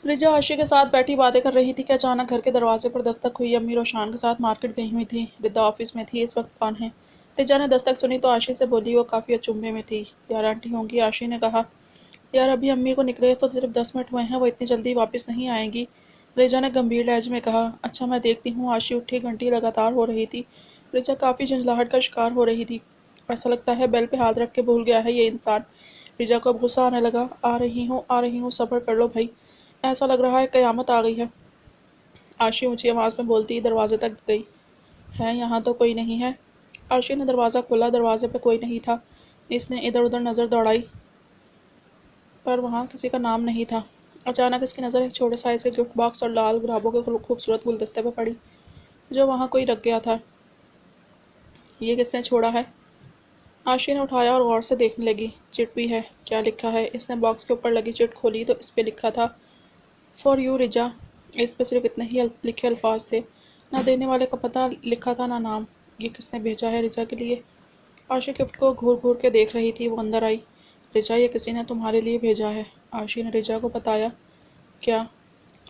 रिजा आशी के साथ बैठी बातें कर रही थी कि अचानक घर के दरवाजे पर दस्तक हुई। अम्मी रोशान के साथ मार्केट गई हुई थी। रिदा ऑफिस में थी। इस वक्त कौन है? रिजा ने दस्तक सुनी तो आशी से बोली। वो काफ़ी अचंभे में थी। यार आंटी होंगी, आशी ने कहा। यार अभी अम्मी को निकले तो सिर्फ 10 मिनट हुए हैं, वो इतनी जल्दी वापस नहीं आएंगी। रिजा ने गंभीर लहजे में कहा। अच्छा मैं देखती हूँ। आशी उठी। घंटी लगातार हो रही थी। रिजा काफ़ी झंझलाहट का शिकार हो रही थी। ऐसा लगता है बेल पे हाथ रख के भूल गया है ये इंसान। रिजा को अब गुस्सा आने लगा। आ रही हूँ, सब्र कर लो भाई। ऐसा लग रहा है कयामत आ गई है। आशी ऊंची आवाज में बोलती दरवाजे तक गई। है यहाँ तो कोई नहीं है। आशी ने दरवाज़ा खोला। दरवाजे पे कोई नहीं था। इसने इधर उधर नज़र दौड़ाई पर वहाँ किसी का नाम नहीं था। अचानक इसकी नज़र एक छोटे साइज के गिफ्ट बॉक्स और लाल गुलाबों के खूबसूरत गुलदस्ते पर पड़ी जो वहाँ कोई रख गया था। ये किसने छोड़ा है? आशी ने उठाया और गौर से देखने लगी। चिट भी है। क्या लिखा है? इसने बॉक्स के ऊपर लगी चिट खोली तो इस पे लिखा था, फॉर यू रिजा। इस पे सिर्फ इतने ही लिखे अल्फाज थे। ना देने वाले का पता लिखा था ना नाम। ये किसने भेजा है रिजा के लिए? आशी गिफ्ट को घूर घूर के देख रही थी। वो अंदर आई। रिजा ये किसी ने तुम्हारे लिए भेजा है। आशी ने रिजा को बताया। क्या?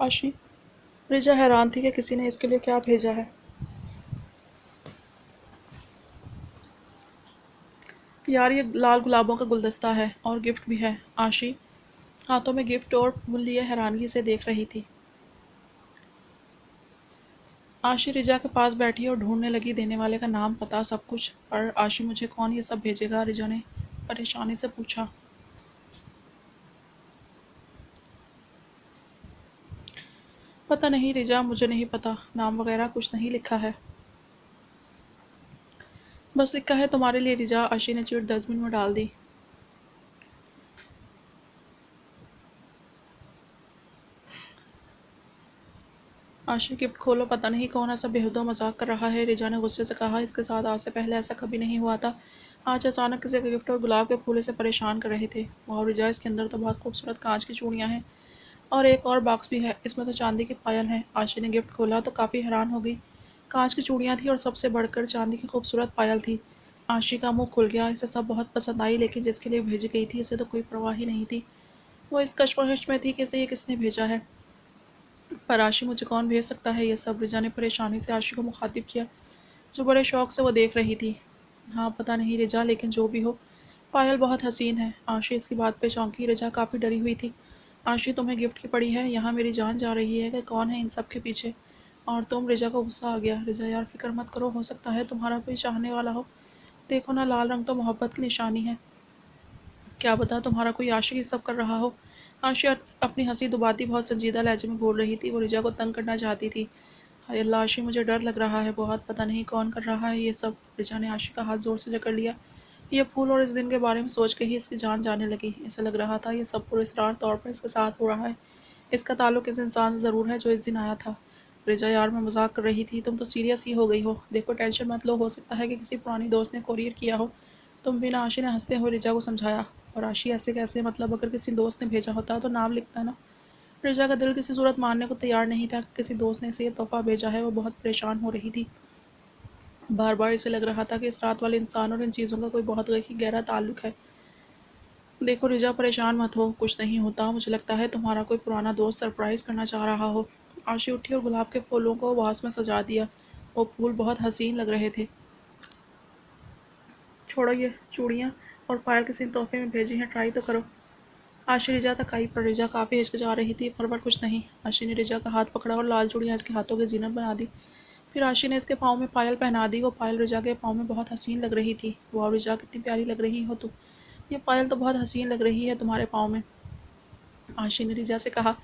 आशी। रिजा हैरान थी कि किसी ने इसके लिए क्या भेजा है। यार ये लाल गुलाबों का गुलदस्ता है और गिफ्ट भी है। आशी हाथों में गिफ्ट और फूल लिए हैरानगी से देख रही थी। आशी रिजा के पास बैठी और ढूंढने लगी देने वाले का नाम, पता, सब कुछ। पर आशी मुझे कौन ये सब भेजेगा? रिजा ने परेशानी से पूछा। पता नहीं रिजा, मुझे नहीं पता। नाम वगैरह कुछ नहीं लिखा है। बस लिखा है तुम्हारे लिए रिजा। आशी ने चिट डस्टबिन में डाल दी। आशी गिफ्ट खोलो। पता नहीं कौन ऐसा बेहुदा मजाक कर रहा है। रिजा ने गुस्से से कहा। इसके साथ आज से पहले ऐसा कभी नहीं हुआ था। आज अचानक किसी का गिफ्ट और गुलाब के फूल से परेशान कर रहे थे। वाह रिजा, इसके अंदर तो बहुत खूबसूरत कांच की चूड़ियाँ हैं और एक और बॉक्स भी है। इसमें तो चांदी की पायल है। आशी ने गिफ्ट खोला तो काफ़ी हैरान हो गई। कांच की चूड़ियाँ थी और सबसे बढ़कर चांदी की खूबसूरत पायल थी। आशी का मुंह खुल गया। इसे सब बहुत पसंद आई, लेकिन जिसके लिए भेजी गई थी इसे तो कोई परवाह ही नहीं थी। वो इस कश्मकश में थी कि इसे ये किसने भेजा है। पर आशी मुझे कौन भेज सकता है ये सब? रिजा ने परेशानी से आशी को मुखातिब किया जो बड़े शौक से वो देख रही थी। हाँ पता नहीं रिजा, लेकिन जो भी हो पायल बहुत हसीन है। आशी इसकी बात पे चौंकी। रिजा काफ़ी डरी हुई थी। आशी तुम्हें गिफ्ट की पड़ी है? यहाँ मेरी जान जा रही है कि कौन है इन सब के पीछे। और तुम? रिजा को गुस्सा आ गया। रिजा यार फिक्र मत करो, हो सकता है तुम्हारा कोई चाहने वाला हो। देखो ना, लाल रंग तो मोहब्बत की निशानी है। क्या पता तुम्हारा कोई आशिक ये सब कर रहा हो। आशी अपनी हंसी दबाती बहुत संजीदा लहजे में बोल रही थी। वो रिजा को तंग करना चाहती थी। हाय अल्लाह, आशी मुझे डर लग रहा है बहुत। पता नहीं कौन कर रहा है ये सब। रिजा ने आशी का हाथ ज़ोर से जकड़ लिया। ये फूल और इस दिन के बारे में सोच के ही इसकी जान जाने लगी। इसे लग रहा था ये सब पुरस्कार तौर पर इसके साथ हो रहा है। इसका ताल्लुक इस इंसान से ज़रूर है जो इस दिन आया था। रिजा यार मैं मजाक कर रही थी, तुम तो सीरियस ही हो गई हो। देखो टेंशन मत लो, हो सकता है कि किसी पुरानी दोस्त ने कोरियर किया हो। तुम भी ना? आशी ने हंसते हुए रिजा को समझाया। और आशी ऐसे कैसे? मतलब अगर किसी दोस्त ने भेजा होता तो नाम लिखता ना। रिजा का दिल किसी सूरत मानने को तैयार नहीं था कि किसी दोस्त ने इसे ये तोहफा भेजा है। वो बहुत परेशान हो रही थी। बार बार इसे लग रहा था कि इस रात वाले इंसान और इन चीज़ों का कोई बहुत ही गहरा ताल्लुक है। देखो रिजा, परेशान मत हो, कुछ नहीं होता। मुझे लगता है तुम्हारा कोई पुराना दोस्त सरप्राइज़ करना चाह रहा हो। आशी उठी और गुलाब के फूलों को वास में सजा दिया। वो फूल बहुत हसीन लग रहे थे। छोड़ो, ये चूड़ियाँ और पायल किसी ने तोहफे में भेजी हैं, ट्राई तो करो। आशी रिजा तक आई पर रिजा काफ़ी हिचकिचा रही थी। पर कुछ नहीं। आशी ने रिजा का हाथ पकड़ा और लाल चूड़ियाँ इसके हाथों की जीनत बना दी। फिर आशी ने इसके पाँव में पायल पहना दी। वो पायल रिजा के पाँव में बहुत हसीन लग रही थी। वाह रिजा, कितनी प्यारी लग रही हो तुम। ये पायल तो बहुत हसीन लग रही है तुम्हारे पाँव में, आशी ने रिजा से कहा।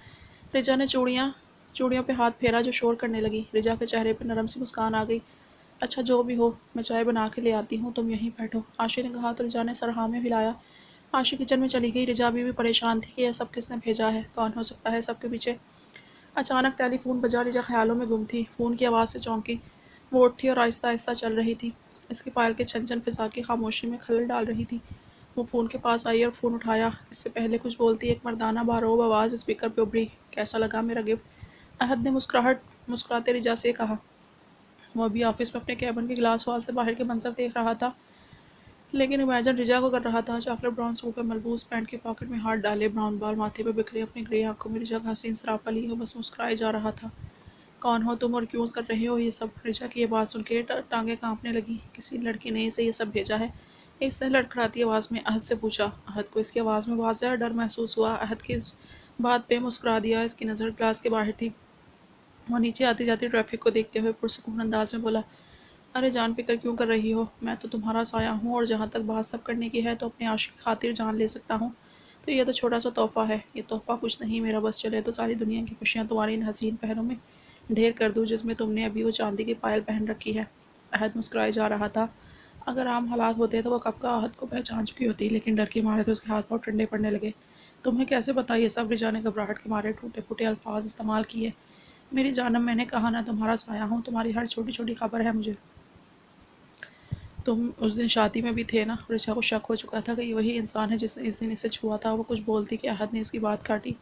रिजा ने चूड़ियों पे हाथ फेरा जो शोर करने लगी। रिजा के चेहरे पर नरम सी मुस्कान आ गई। अच्छा जो भी हो, मैं चाय बना के ले आती हूँ, तुम यहीं बैठो, आशी ने कहा तो रिजा ने सर हाँ में हिलाया। आशी किचन में चली गई। रिजा अभी भी परेशान थी कि यह सब किसने भेजा है, कौन हो सकता है सबके पीछे। अचानक टेलीफोन बजा। रिजा ख्यालों में गुम थी। फ़ोन की आवाज़ से चौंकी। वो उठी और आहिस्ता आहिस्ता चल रही थी। इसकी पायल के छन छन फिजा की खामोशी में खलल डाल रही थी। वो फ़ोन के पास आई और फ़ोन उठाया। इससे पहले कुछ बोलती एक मर्दाना बारोब आवाज़ स्पीकर पे उभरी। कैसा लगा मेरा गिफ्ट? अहद ने मुस्कुराते रिजा से कहा। वो अभी ऑफिस में अपने कैबिन के ग्लास वॉल से बाहर के मंजर देख रहा था। लेकिन इमेजिन रिजा को कर रहा था। चॉकलेट ब्राउन सूट में मलबूस पैंट की पॉकेट में हाथ डाले, ब्राउन बाल माथे पे बिखरे, अपनी ग्रे आंखों में रिजा का हसीन सरापा लिए बस मुस्कुराए जा रहा था। कौन हो तुम और क्यों कर रहे हो ये सब? रिचा की ये बात सुन के टांगे कांपने लगी। किसी लड़की ने इसे ये सब भेजा है? इसने लड़खड़ाती आवाज़ में अहद से पूछा। अहद को इसकी आवाज़ में बहुत ज़्यादा डर महसूस हुआ। अहद की इस बात पे मुस्कुरा दिया। इसकी नज़र क्लास के बाहर थी। वो नीचे आती जाती ट्रैफिक को देखते हुए पुरसुकून अंदाज में बोला, अरे जान फिक्र क्यों कर रही हो? मैं तो तुम्हारा साया हूँ और जहाँ तक बात सब करने की है तो अपने आशिक की खातिर जान ले सकता हूँ। तो ये तो छोटा सा तोहफ़ा है। ये तोहफ़ा कुछ नहीं, मेरा बस चले तो सारी दुनिया की खुशियाँ तुम्हारी इन हसीन पैरों में ढेर कर दूँ जिसमें तुमने अभी वो चांदी की पायल पहन रखी है। अहद मुस्कुराए जा रहा था। अगर आम हालात होते तो वो कब का अहद को पहचान चुकी होती, लेकिन डर के मारे तो उसके हाथ पाँव ठंडे पड़ने लगे। तुम्हें कैसे पता? ये सब? रिजा ने घबराहट के मारे टूटे फूटे अल्फाज इस्तेमाल किए। मेरी जानम, मैंने कहा ना तुम्हारा साया हूँ, तुम्हारी हर छोटी छोटी खबर है मुझे। तुम उस दिन शादी में भी थे ना? रिचा को शक हो चुका था कि ये वही इंसान है जिसने इस दिन इसे छुआ था। वो कुछ बोलती कि अहद ने इसकी बात काटी।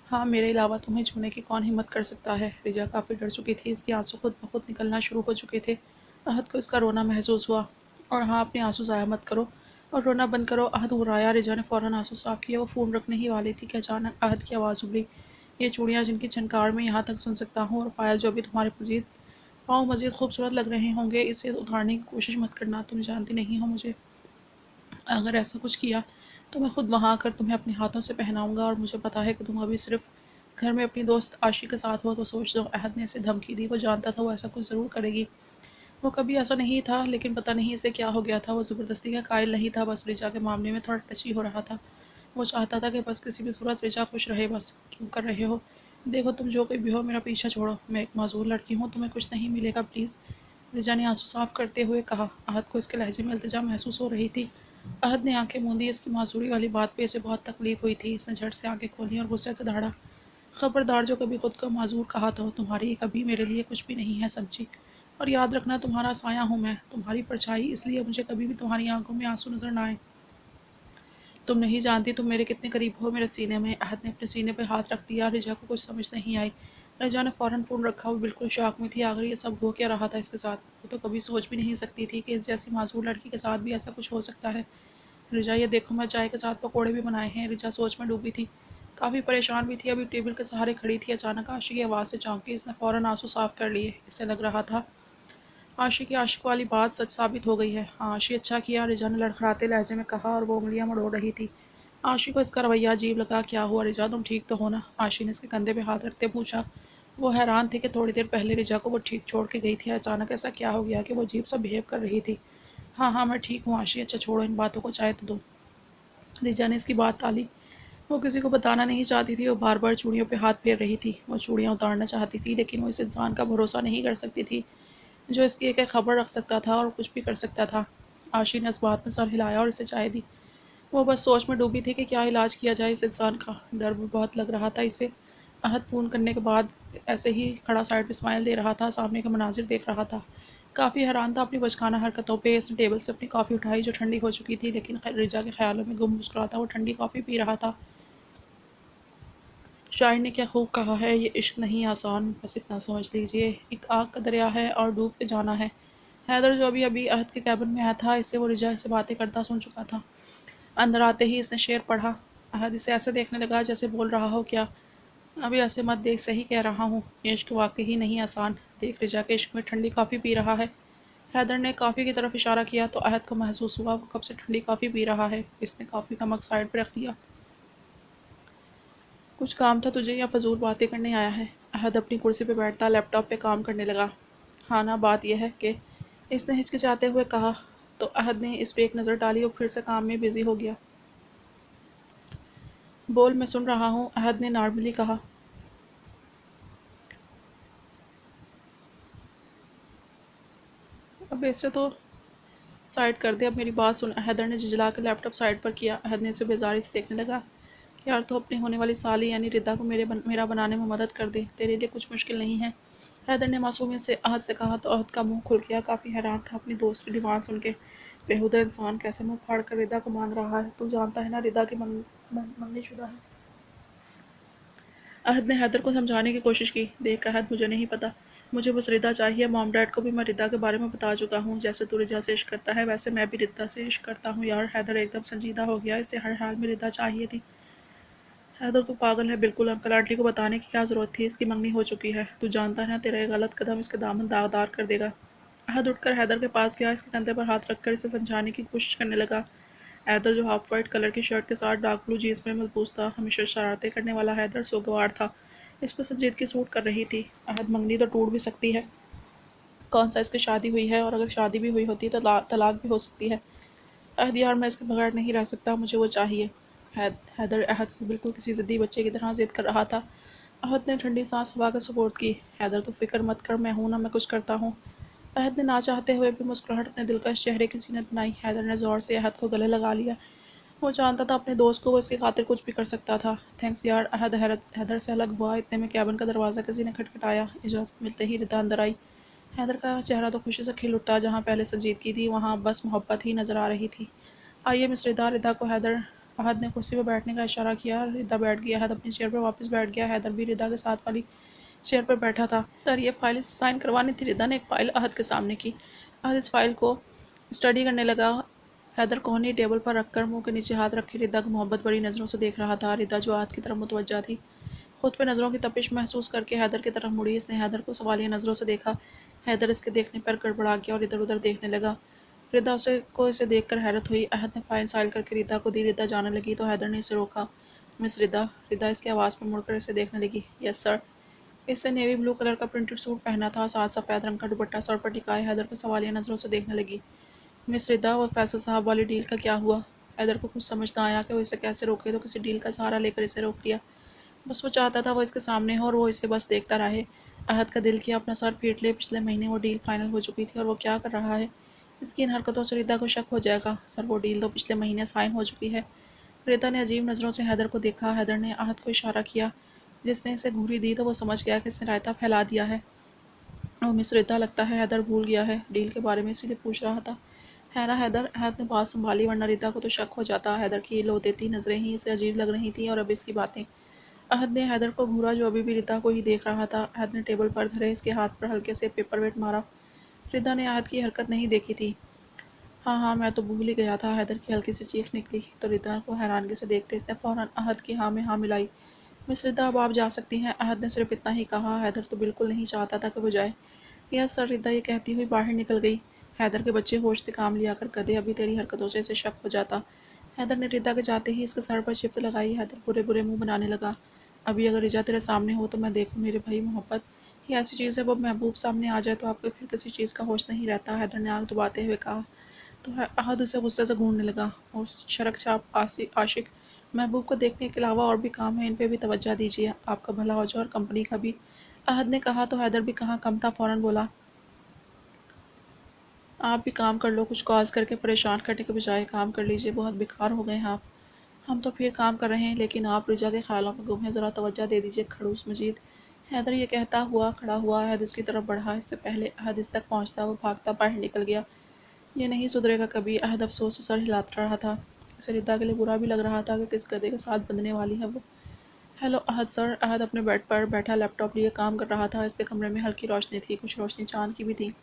हाँ, मेरे अलावा तुम्हें छूने की कौन हिम्मत कर सकता है? रिजा काफ़ी डर चुकी थी। इसके आंसू खुद ब खुद निकलना शुरू हो चुके थे। अहद को इसका रोना महसूस हुआ। और हाँ, अपने आंसू ज़ाया मत करो और रोना बंद करो। अहद घबराया। रिजा ने फ़ौरन आंसू साफ किए। वो फ़ोन रखने ही वाली थी कि अचानक अहद की आवाज़ उभरी। ये चूड़ियाँ जिनकी छनकार में यहाँ तक सुन सकता हूँ और पायल जो अभी तुम्हारे पाँव मज़ीद खूबसूरत लग रहे होंगे, इसे उतारने की कोशिश मत करना। तुम जानती नहीं हो मुझे। अगर ऐसा कुछ किया तो मैं खुद वहाँ आकर तुम्हें अपने हाथों से पहनाऊँगा और मुझे पता है कि तुम अभी सिर्फ़ घर में अपनी दोस्त आशी के साथ हो। तो सोच लो, अहद ने इसे धमकी दी। वो जानता था वो ऐसा कुछ ज़रूर करेगी। वो कभी ऐसा नहीं था, लेकिन पता नहीं इसे क्या हो गया था। वो ज़बरदस्ती का कायल नहीं था, बस रिचा के मामले में थोड़ा टची हो रहा था। वो चाहता था कि बस किसी भी सूरत रिचा खुश रहे। बस क्यों कर रहे हो? देखो, तुम जो कोई भी हो, मेरा पीछा छोड़ो। मैं एक माज़ूर लड़की हूँ, तुम्हें कुछ नहीं मिलेगा, प्लीज़। रिचा ने आंसू साफ करते हुए कहा। अहद को इसके लहजे में इल्तिजा महसूस हो रही थी। अहद ने आंखें मूंदी। इसकी मासूरी वाली बात पे इसे बहुत तकलीफ हुई थी। इसने झट से आंखें खोली और गुस्से से दहाड़ा, खबरदार, जो कभी खुद को माजूर कहा तो तुम्हारी ये कभी मेरे लिए कुछ भी नहीं है समझी। और याद रखना, तुम्हारा साया हूँ मैं, तुम्हारी परछाई, इसलिए मुझे कभी भी तुम्हारी आंखों में आंसू नजर ना आए। तुम नहीं जानती तुम मेरे कितने करीब हो मेरे सीने में। अहद ने अपने सीने पर हाथ रख दिया। रिजा को कुछ समझ नहीं आई। रिजा ने फ़ौरन फ़ोन रखा। वो बिल्कुल शॉक में थी। आखिर ये सब हो क्या रहा था इसके साथ? वो तो कभी सोच भी नहीं सकती थी कि इस जैसी मासूर लड़की के साथ भी ऐसा कुछ हो सकता है। रिजा, ये देखो, मैं चाय के साथ पकौड़े भी बनाए हैं। रिजा सोच में डूबी थी। काफ़ी परेशान भी थी। अभी टेबल के सहारे खड़ी थी। अचानक आशी की आवाज़ से चौंकी। इसने फ़ौरन आंसू साफ कर लिए। इससे लग रहा था आशी की आशिक वाली बात सच साबित हो गई है। हाँ आशी, अच्छा किया, रिजा ने लड़खड़ाते लहजे में कहा और वो उंगलियां मड़ोड़ रही थी। आशी को इसका रवैया अजीब लगा। क्या हुआ रिजा, तुम ठीक तो हो ना? आशी ने इसके कंधे पे हाथ रखते पूछा। वो हैरान थी कि थोड़ी देर पहले रिजा को वो ठीक छोड़ के गई थी। अचानक ऐसा क्या हो गया कि वो अजीब सा बिहेव कर रही थी। हाँ हाँ, मैं ठीक हूँ आशी। अच्छा छोड़ो इन बातों को, चाय तो दो। रिजा ने इसकी बात टाली। वो किसी को बताना नहीं चाहती थी। वो बार बार चूड़ियों पे हाथ फेर रही थी। वो चूड़ियाँ उतारना चाहती थी, लेकिन वो इस इंसान का भरोसा नहीं कर सकती थी जो इसकी एक एक खबर रख सकता था और कुछ भी कर सकता था। आशी ने इस बात में सर हिलाया और इसे चाय दी। वो बस सोच में डूबी थी कि क्या इलाज किया जाए इस इंसान का। डर भी बहुत लग रहा था इसे। अहद फ़ोन करने के बाद ऐसे ही खड़ा साइड पे स्माइल दे रहा था, सामने का मनाजिर देख रहा था। काफ़ी हैरान था अपनी बचकाना हरकतों पे। इसने टेबल से अपनी कॉफ़ी उठाई जो ठंडी हो चुकी थी, लेकिन रिजा के ख्यालों में गुम मुस्कुराता वो ठंडी कॉफ़ी पी रहा था। शायर ने क्या खूब कहा है, ये इश्क नहीं आसान, बस इतना समझ लीजिए, एक आग का दरिया है और डूब के जाना है। हैदर जो अभी अभी अहद के कैबिन में आया था, इससे वो रिजा से बातें करता सुन चुका था। अंदर आते ही इसने शेर पढ़ा। अहद इसे ऐसे देखने लगा जैसे बोल रहा हो, क्या अभी ऐसे मत देख, सही कह रहा हूँ, ये इश्क वाकई ही नहीं आसान। देख, रिजा के इश्क में ठंडी कॉफ़ी पी रहा है। हैदर ने कॉफ़ी की तरफ इशारा किया तो अहद को महसूस हुआ वो कब से ठंडी कॉफ़ी पी रहा है। इसने कॉफ़ी का मग साइड पर रख दिया। कुछ काम था तुझे या फजूल बातें करने आया है? अहद अपनी कुर्सी पर बैठता लैपटॉप पे काम करने लगा। हाँ ना, बात यह है कि, इसने हिचकिचाते हुए कहा। तो अहद ने इस पर एक नज़र डाली और फिर से काम में बिजी हो गया। बोल, मैं सुन रहा हूँ, अहद ने नॉर्मली कहा। अब इसे तो साइड कर दे, अब मेरी बात सुन। हैदर ने झिझला कर लैपटॉप साइड पर किया। अहद ने इसे बेजारी से देखने लगा। यार, तो अपनी होने वाली साली यानी रिदा को मेरा बनाने में मदद कर दे, तेरे लिए कुछ मुश्किल नहीं है। हैदर ने मासूमियत से अहद से कहा तो अहद का मुंह खुल गया। काफ़ी हैरान था अपनी दोस्त की डिमांड सुन के। बेहुदा इंसान कैसे मुंह फाड़ कर रिदा को मांग रहा है? तू जानता है ना रिदा की मंगनी शुदा है। अहद ने हैदर को समझाने की कोशिश की। देख अहद, मुझे नहीं पता मुझे बस रिदा चाहिए। मॉम डैड को भी मैं रिदा के बारे में बता चुका हूँ। जैसे तू रिजा से इश्क करता है वैसे मैं भी रिदा से इश्क करता हूँ। यार हैदर एकदम संजीदा हो गया, इसे हर हाल में रिदा चाहिए थी। हैदर तू पागल है बिल्कुल, अंकल आंटी को बताने की क्या ज़रूरत थी, इसकी मंगनी हो चुकी है। तू जानता है ना तेरा ये गलत कदम इसके दामन दागदार कर देगा। अहद उठकर हैदर के पास गया, इसके कंधे पर हाथ रखकर इसे समझाने की कोशिश करने लगा। हैदर जो हाफ वाइट कलर की शर्ट के साथ डार्क ब्लू जीन्स में मलबूस था, हमेशा शरारतें करने वाला हैदर सोगवार था। इस पर संजीदगी सूट कर रही थी। अहद मंगनी तो टूट भी सकती है, कौन सा इसकी शादी हुई है, और अगर शादी भी हुई होती तो तलाक भी हो सकती है। अहद यार मैं इसके बगैर नहीं रह सकता, मुझे वो चाहिए। हैदर अहद से बिल्कुल किसी ज़िद्दी बच्चे की तरह जिद कर रहा था। अहद ने ठंडी सांस हवा का सपोर्ट की। हैदर तो फिक्र मत कर, मैं हूं ना, मैं कुछ करता हूँ। अहद ने ना चाहते हुए भी मुस्कुराहट अपने दिलकश चेहरे की जीनत बनाई। हैदर ने ज़ोर से अहद को गले लगा लिया। वो जानता था अपने दोस्त को वो इसके खातिर कुछ भी कर सकता था। थैंक्स यार। अहद हैदर से अलग हुआ। इतने में कैबिन का दरवाज़ा किसी ने खटखटाया। इजाज़त मिलते ही रिदा अंदर आई। हैदर का चेहरा तो खुशी से खिल उठा। जहाँ पहले संजीदगी थी वहाँ बस मोहब्बत ही नज़र आ रही थी। आइए मिस रिदा। रिदा को हैदर अहद ने कुर्सी पर बैठने का इशारा किया। रिदा बैठ गई। अहद अपनी चेयर पर वापस बैठ गया। हैदर भी रिदा के साथ वाली चेयर पर बैठा था। सर ये फाइल साइन करवानी थी। रिदा ने एक फ़ाइल अहद के सामने की। अहद इस फाइल को स्टडी करने लगा। हैदर कोहनी टेबल पर रखकर मुंह के नीचे हाथ रखे रिदा को मोहब्बत बड़ी नज़रों से देख रहा था। रिदा जो अहद की तरफ मुतवज्जा थी, खुद पे नज़रों की तपिश महसूस करके हैदर की तरफ मुड़ी। इसने हैदर को सवालिया नज़रों से देखा। हैदर इसके देखने पर गड़बड़ा गया और इधर उधर देखने लगा। रिदा इसे देखकर हैरत हुई। अहद ने फाइल साइल करके रिदा को दी। रिदा जाने लगी तो हैदर ने इसे रोका। मिस रिदा। रिदा इसकी आवाज़ पर मुड़कर इसे देखने लगी। Yes sir. इसने नेवी ब्लू कलर का प्रिंटेड सूट पहना था, साथ सफ़ेद रंग का दुपट्टा सर पर टिकाए हैदर को सवालिया नज़रों से देखने लगी। मिस रिदा, वो फैसल साहब वाली डील का क्या हुआ? हैदर को कुछ समझ ना आया कि वो इसे कैसे रोके, तो किसी डील का सहारा लेकर इसे रोक लिया। बस वो चाहता था वो इसके सामने हो और वो इसे बस देखता रहे। अहद का दिल किया अपना सर पीट ले। पिछले महीने वो डील फाइनल हो चुकी थी और वो क्या कर रहा है? इसकी इन हरकतों से रिदा को शक हो जाएगा। सर वो डील तो पिछले महीने साइन हो चुकी है। रिदा ने अजीब नज़रों से हैदर को देखा। हैदर ने अहद को इशारा किया। जिसने इसे घूरी दी तो वो समझ गया कि इसने रायता फैला दिया है। और मिस रिदा, लगता है हैदर भूल गया है डील के बारे में, इसीलिए पूछ रहा था। है ना हैदर? अहद ने बात संभाली, वरना रिदा को तो शक हो जाता। हैदर की लो देती नज़रें ही इसे अजीब लग रही थी और अब इसकी बातें। अहद ने हैदर को घूरा, जो अभी भी रिदा को ही देख रहा था। अहद ने टेबल पर धरे इसके हाथ पर हल्के से पेपर वेट मारा। रिदा ने अहद की हरकत नहीं देखी थी। हाँ हाँ, मैं तो भूल ही गया था। हैदर की हल्की सी चीख निकली तो रिदा को हैरानगी से देखते इसने फ़ौरन अहद की हाँ में हाँ मिलाई। मिस रिदा, अब आप जा सकती हैं। अहद ने सिर्फ इतना ही कहा। हैदर तो बिल्कुल नहीं चाहता था कि वो जाए। Yes sir. रिदा ये कहती हुई बाहर निकल गई। हैदर के बच्चे होश से काम लिया कर, गधे, अभी तेरी हरकतों से इसे शक हो जाता। हैदर ने रिदा के जाते ही इसके सर पर शिफ्ट लगाई। हैदर बुरे बुरे मुंह बनाने लगा। अभी अगर रिजा तेरे सामने हो तो मैं देखूँ मेरे भाई, मोहब्बत ये ऐसी चीज़ है, वो महबूब सामने आ जाए तो आपको फिर किसी चीज़ का होश नहीं रहता। हैदर ने आग दबाते हुए कहा। तो अहद उसे गुस्से से घूरने लगा। और शरक छाप आशिक, महबूब को देखने के अलावा और भी काम है, इन पे भी तवज्जो दीजिए, आपका भला हो जाए और कंपनी का भी। अहद ने कहा तो हैदर भी कहाँ कम था, फ़ौरन बोला। आप भी काम कर लो, कुछ कॉल्स करके परेशान करने के बजाय काम कर लीजिए, बहुत बेकार हो गए हैं आप। हम तो फिर काम कर रहे हैं, लेकिन आप रिजा के ख्यालों में गुम हैं, ज़रा तवज्जो दे दीजिए खड़ूस मजीद। हैदर ये कहता हुआ खड़ा हुआ। अहद इसकी तरफ बढ़ा। इससे पहले अहद इस तक पहुँचता वो भागता बाहर निकल गया। ये नहीं सुधरेगा कभी। अहद अफसोस से सर हिलाता रहा था। इसे रिदा के लिए बुरा भी लग रहा था कि किस गधे के साथ बंधने वाली है वो। हेलो अहद सर। अहद अपने बेड पर बैठा लैपटॉप लिए काम कर रहा था। इसके कमरे में हल्की रोशनी थी, कुछ रोशनी चांद की भी थी।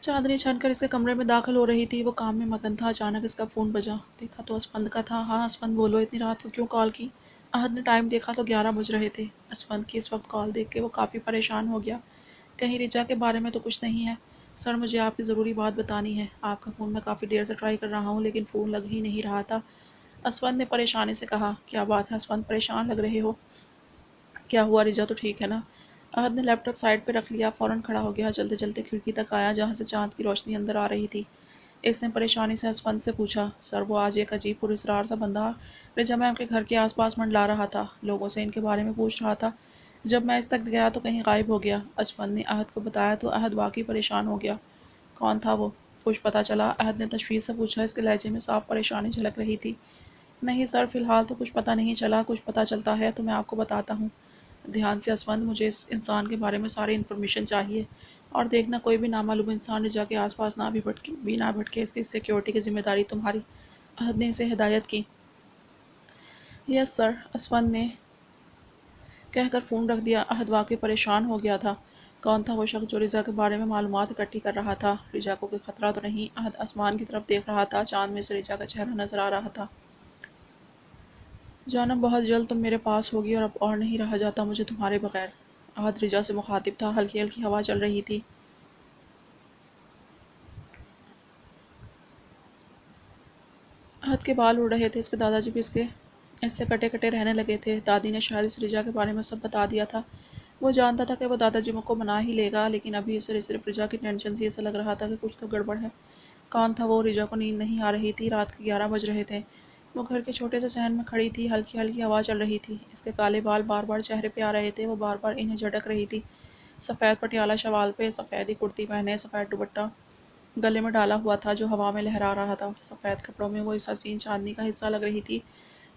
चांदनी छनकर इसके कमरे में दाखिल हो रही थी। वो काम में मगन था। अचानक इसका फ़ोन बजा। देखा तो असफंद का था। हाँ असफंद, बोलो, इतनी रात को क्यों कॉल की? अहद ने टाइम देखा तो 11 बज रहे थे। असफंद की इस वक्त कॉल देख के वो काफ़ी परेशान हो गया। कहीं रिचा के बारे में तो कुछ नहीं है? सर मुझे आपकी ज़रूरी बात बतानी है। आपका फ़ोन मैं काफ़ी देर से ट्राई कर रहा हूँ लेकिन फ़ोन लग ही नहीं रहा था। असफंद ने परेशानी से कहा। क्या बात है असफंद, परेशान लग रहे हो? क्या हुआ, रिजा तो ठीक है ना? अहद ने लैपटॉप साइड पे रख लिया, फ़ौरन खड़ा हो गया, चलते चलते खिड़की तक आया जहाँ से चांद की रोशनी अंदर आ रही थी। इसने परेशानी से असफंद से पूछा। सर वो आज एक अजीब पुरस्रार सा बंदा रिजा मैम के घर के आसपास मंडला रहा था, लोगों से इनके बारे में पूछ रहा था। जब मैं इस तक गया तो कहीं गायब हो गया। असफंद ने अहद को बताया तो अहद वाकई परेशान हो गया। कौन था वो? कुछ पता चला? अहद ने तशवीश से पूछा। इसके लहजे में साफ परेशानी झलक रही थी। नहीं सर, फ़िलहाल तो कुछ पता नहीं चला, कुछ पता चलता है तो मैं आपको बताता हूँ। ध्यान से असफंद, मुझे इस इंसान के बारे में सारी इन्फॉर्मेशन चाहिए। और देखना कोई भी नामालूम इंसान रिजा के आसपास ना भटके, इसकी सिक्योरिटी की जिम्मेदारी तुम्हारी। अहद ने इसे हिदायत की। Yes sir. असफंद ने कहकर फ़ोन रख दिया। अहद वाकई परेशान हो गया था। कौन था वो शख्स जो रिजा के बारे में मालूमात इकट्ठी कर रहा था? रिजा को कोई खतरा तो नहीं? अहद आसमान की तरफ देख रहा था। चांद में से रिजा का चेहरा नजर आ रहा था। जानब बहुत जल्द तुम मेरे पास होगी और अब और नहीं रहा जाता मुझे तुम्हारे बगैर। अहद रिजा से मुखातिब था। हल्की हल्की हवा चल रही थी। अहद के बाल उड़ रहे थे। इसके दादाजी भी इससे कटे कटे रहने लगे थे। दादी ने शायद इस रिजा के बारे में सब बता दिया था। वो जानता था कि वो दादाजी को मना ही लेगा, लेकिन अभी इसे सिर्फ रिजा की टेंशन से ऐसा लग रहा था कि कुछ तो गड़बड़ है। कौन था वो? रिजा को नींद नहीं आ रही थी। रात के 11 बज रहे थे। वो घर के छोटे से सहन में खड़ी थी। हल्की हल्की हवा चल रही थी। इसके काले बाल बार बार चेहरे पे आ रहे थे। वो बार बार इन्हें झटक रही थी। सफ़ेद पटियाला शवाल पे सफ़ेद ही कुर्ती पहने, सफ़ेद दुपट्टा गले में डाला हुआ था जो हवा में लहरा रहा था। सफ़ेद कपड़ों में वो इस हसीन चांदनी का हिस्सा लग रही थी।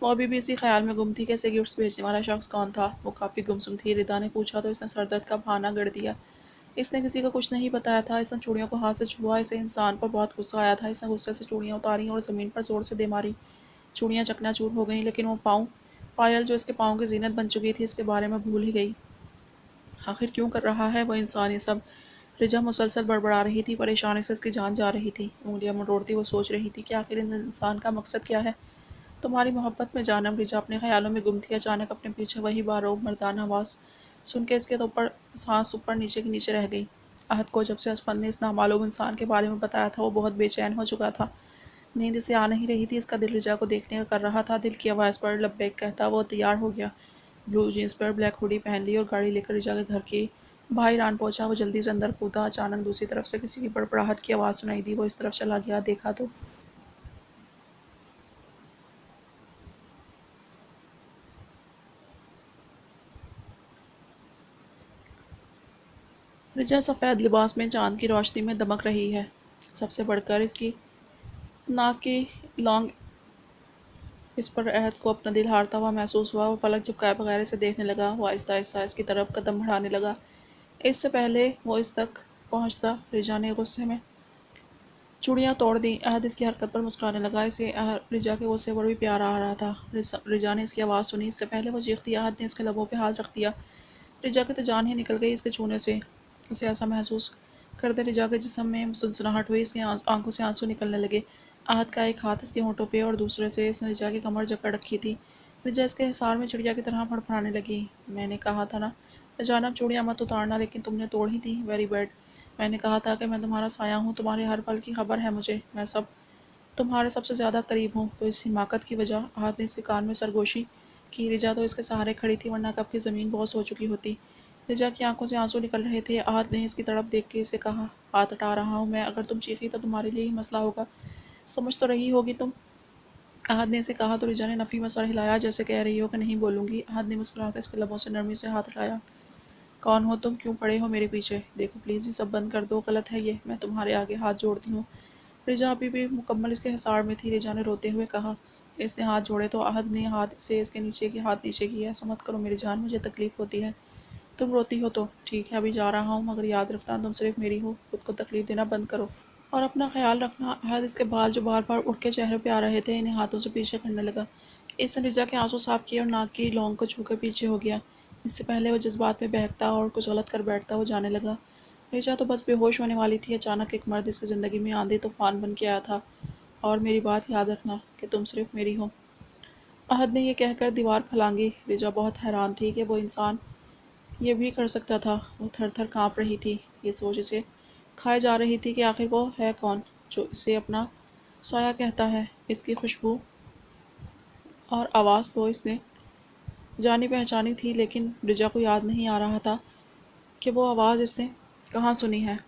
वो अभी भी इसी ख्याल में गुम थी कि इसे गिफ्ट्स भेजने वाला शख्स कौन था। वो काफ़ी गुमसुम थी। रिदा ने पूछा तो इसने सर दर्द का बहाना गढ़ दिया। इसने किसी को कुछ नहीं बताया था। इसने चूड़ियों को हाथ से छुआ। इसे इंसान पर बहुत गुस्सा आया था। इसने गुस्से से चूड़ियाँ उतारी और ज़मीन पर ज़ोर से दे मारी। चूड़ियाँ चकनाचूर हो गईं, लेकिन वो पायल जो इसके पाँव की जीनत बन चुकी थी, इसके बारे में भूल ही गई। आखिर क्यों कर रहा है वो इंसान ये सब? रिजा मुसलसल बड़बड़ा रही थी। परेशानी से इसकी जान जा रही थी। उंगलियां मरोड़ती वो सोच रही थी कि आखिर इन इंसान का मकसद क्या है। तुम्हारी मोहब्बत में जानम। रिजा अपने ख्यालों में गुम थी। अचानक अपने पीछे वही बारोब मर्दाना आवाज़ सुन के इसके तो ऊपर सांस ऊपर नीचे की नीचे रह गई। आहत को जब से असफन ने इस नामालूम इंसान के बारे में बताया था, वो बहुत बेचैन हो चुका था। नींद इसे आ नहीं रही थी। इसका दिल रिजा को देखने का कर रहा था। दिल की आवाज़ पर लब्बैक कहता वो तैयार हो गया। ब्लू जीन्स पर ब्लैक हुडी पहन ली और गाड़ी लेकर रिजा के घर की बाहर आन पहुंचा। वो जल्दी से अंदर कूदा। अचानक दूसरी तरफ से किसी की बड़बड़ाहट की आवाज़ सुनाई दी। वो इस तरफ चला गया। देखा तो रिजा सफ़ेद लिबास में चांद की रोशनी में दमक रही है। सबसे बढ़कर इसकी नाक की लौंग इस पर अहद को अपना दिल हारता हुआ महसूस हुआ। वो पलक झपकाए बगैर इसे देखने लगा। वो आहिस्ता आहिस्ता इसकी तरफ कदम बढ़ाने लगा। इससे पहले वो इस तक पहुंचता, रिजा ने गुस्से में चूड़ियाँ तोड़ दी। अहद इसकी हरकत पर मुस्कुराने लगा। इसे रिजा के गुस्से पर भी प्यार आ रहा था। रिजा ने इसकी आवाज़ सुनी। इससे पहले वो चीखती, अहद ने इसके लबों पे हाथ रख दिया। रिजा की तो जान ही निकल गई इसके छूने से। उसे ऐसा महसूस करते रिजा के जिस्म में सनसनाहट हुई। इसकी आंखों से आंसू निकलने लगे। आहत का एक हाथ इसके होंठों पे और दूसरे से इसने रिजा की कमर जकड़ रखी थी। रिजा इसके हिसार में चिड़िया की तरह फड़फड़ाने लगी। मैंने कहा था ना अचानक चूड़ियाँ मत उतारना, लेकिन तुमने तोड़ ही दी। Very bad. मैंने कहा था कि मैं तुम्हारा साया हूँ। तुम्हारे हर पल की खबर है मुझे। मैं सब तुम्हारे सबसे ज़्यादा करीब हूँ। तो इस हिमाकत की वजह? आहत ने इसके कान में सरगोशी की। रिजा तो इसके सहारे खड़ी थी, वरना कब की ज़मीन बोस हो चुकी होती। रिजा की आंखों से आंसू निकल रहे थे। आहत ने इसकी तरफ देख के इसे कहा, हाथ हटा रहा हूँ मैं। अगर तुम चीखी तो तुम्हारे लिए ही मसला होगा। समझ तो रही होगी तुम। आहत ने इसे कहा तो रिजा ने नफ़ी में सर हिलाया, जैसे कह रही हो कि नहीं बोलूँगी। आहत ने मुस्कुराकर इसके लबों से नरमी से हाथ हटाया। कौन हो तुम? क्यों पड़े हो मेरे पीछे? देखो प्लीज़, ये सब बंद कर दो। गलत है ये। मैं तुम्हारे आगे हाथ जोड़ती हूँ। रिजा अभी भी मुकम्मल इसके हिसार में थी। रिजा ने रोते हुए कहा। इसने हाथ जोड़े तो आहत ने हाथ से इसके हाथ नीचे किया। ऐसा मत करो मेरी जान, मुझे तकलीफ़ होती है। तुम रोती हो तो ठीक है, अभी जा रहा हूँ, मगर याद रखना तुम सिर्फ मेरी हो। खुद को तकलीफ़ देना बंद करो और अपना ख्याल रखना। अहद इसके बाल जो बार बार उठ के चेहरे पे आ रहे थे, इन्हें हाथों से पीछे करने लगा। इसने रिजा के आंसू साफ किए और नाक की लौंग को छू कर पीछे हो गया। इससे पहले वो जज्बात में बहकता और कुछ गलत कर बैठता, वो जाने लगा। रिजा तो बस बेहोश होने वाली थी। अचानक एक मर्द इसकी ज़िंदगी में आंधी तूफान बन के आया था। और मेरी बात याद रखना कि तुम सिर्फ मेरी हो। अहद ने यह कहकर दीवार फलांगी। रिजा बहुत हैरान थी कि वो इंसान ये भी कर सकता था। वो थर थर काँप रही थी। ये सोच इसे खाए जा रही थी कि आखिर वो है कौन जो इसे अपना साया कहता है। इसकी खुशबू और आवाज़ तो इसने जानी पहचानी थी, लेकिन रिजा को याद नहीं आ रहा था कि वो आवाज़ इसने कहाँ सुनी है।